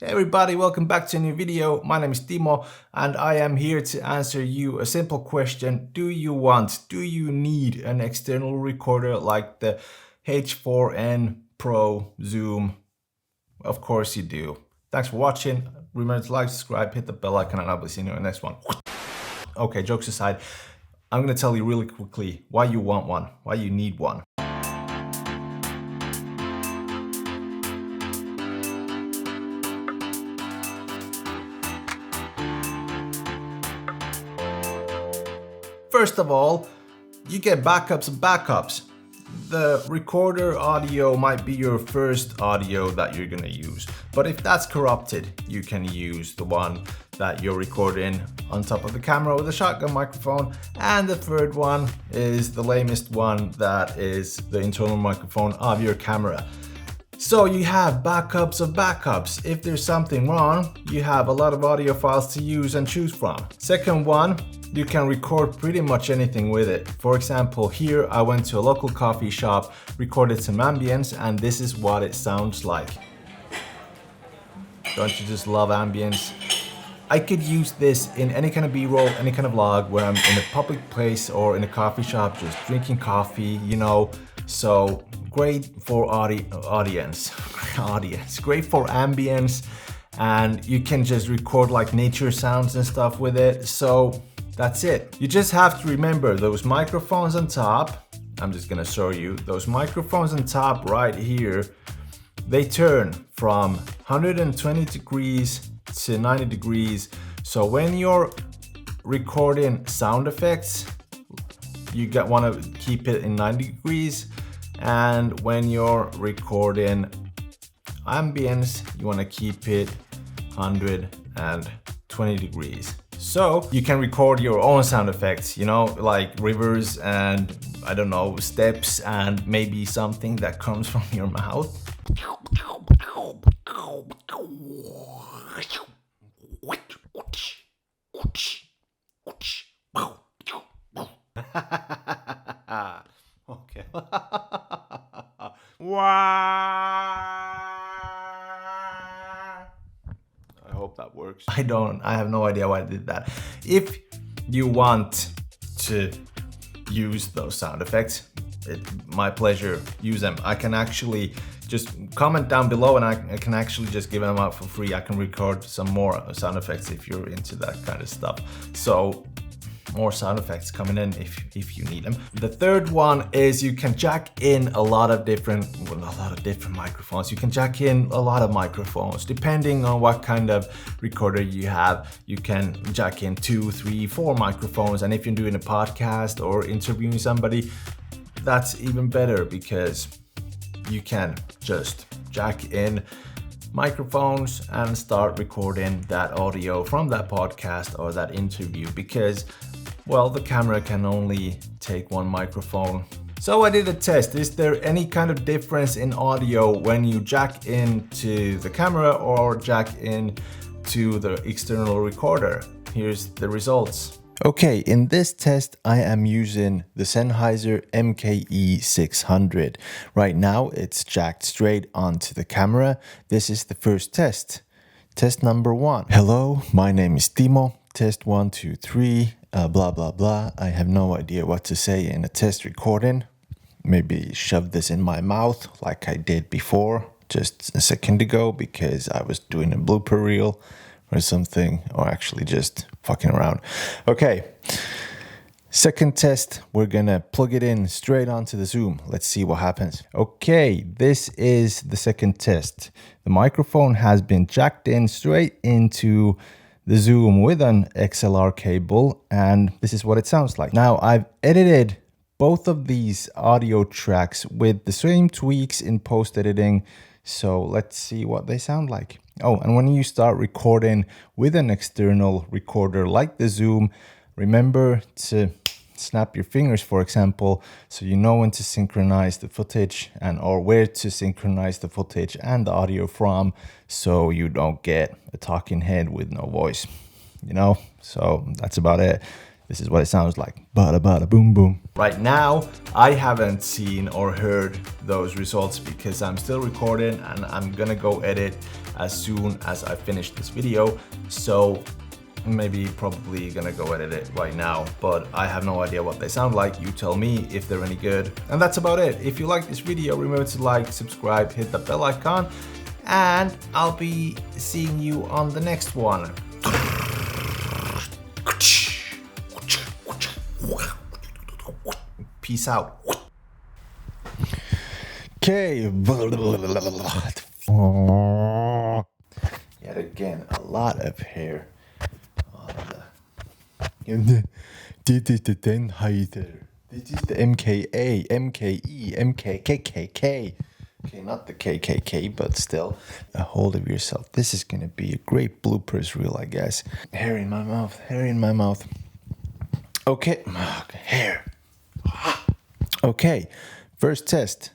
Hey everybody, welcome back to a new video. My name is Timo and I am here to answer you a simple question. Do you need an external recorder like the H4n Pro Zoom? Of course you do. Thanks for watching. Remember to like, subscribe, hit the bell icon, and I'll be seeing you in the next one. Okay, jokes aside, I'm gonna tell you really quickly why you want one, why you need one. First of all, you get backups of backups. The recorder audio might be your first audio that you're gonna use, but if that's corrupted, you can use the one that you're recording on top of the camera with a shotgun microphone. And the third one is the lamest one, that is the internal microphone of your camera. So you have backups of backups. If there's something wrong, you have a lot of audio files to use and choose from. Second one, you can record pretty much anything with it. For example, here I went to a local coffee shop, recorded some ambience, and this is what it sounds like. Don't you just love ambience? I could use this in any kind of B-roll, any kind of vlog where I'm in a public place or in a coffee shop just drinking coffee, you know. So great for audience, great for ambience, and you can just record like nature sounds and stuff with it. So that's it. You just have to remember those microphones on top. I'm just gonna show you those microphones on top right here. They turn from 120 degrees to 90 degrees. So when you're recording sound effects, you want to keep it in 90 degrees. And when you're recording ambience, you want to keep it 120 degrees. So you can record your own sound effects, you know, like rivers and I don't know, steps and maybe something that comes from your mouth. Okay. I hope that works. I have no idea why I did that. If you want to use those sound effects, my pleasure, use them. I can actually just comment down below and I can actually just give them out for free. I can record some more sound effects if you're into that kind of stuff. So more sound effects coming in if you need them. The third one is you can jack in a lot of different microphones. You can jack in a lot of microphones depending on what kind of recorder you have. You can jack in 2, 3, 4 microphones, and if you're doing a podcast or interviewing somebody, that's even better because you can just jack in microphones and start recording that audio from that podcast or that interview because, well, the camera can only take one microphone. So I did a test. Is there any kind of difference in audio when you jack into the camera or jack in to the external recorder? Here's the results. Okay, in this test, I am using the Sennheiser MKE 600. Right now, it's jacked straight onto the camera. This is the first test. Test number 1. Hello, my name is Timo. Test 1, 2, 3, blah, blah, blah. I have no idea what to say in a test recording. Maybe shove this in my mouth like I did before, just a second ago, because I was doing a blooper reel or something, or actually just fucking around. Okay, second test, we're gonna plug it in straight onto the Zoom. Let's see what happens. Okay, this is the second test. The microphone has been jacked in straight into the Zoom with an XLR cable, and this is what it sounds like. Now, I've edited both of these audio tracks with the same tweaks in post-editing, so let's see what they sound like. Oh, and when you start recording with an external recorder like the Zoom, remember to snap your fingers, for example, so you know when to synchronize the footage or where to synchronize the footage and the audio from, so you don't get a talking head with no voice, you know? So that's about it. This is what it sounds like. Bada bada boom boom. Right now, I haven't seen or heard those results because I'm still recording and I'm gonna go edit as soon as I finish this video. So maybe probably gonna go edit it right now, but I have no idea what they sound like. You tell me if they're any good. And that's about it. If you like this video, remember to like, subscribe, hit the bell icon, and I'll be seeing you on the next one. Peace out. Okay. Yet again, a lot of hair on the. This is the Sennheiser. This is the MKA, MKE, MKKKK. Okay, not the KKK, but still. A hold of yourself. This is gonna be a great bloopers reel, I guess. Hair in my mouth, hair in my mouth. Okay, hair. Okay, first test.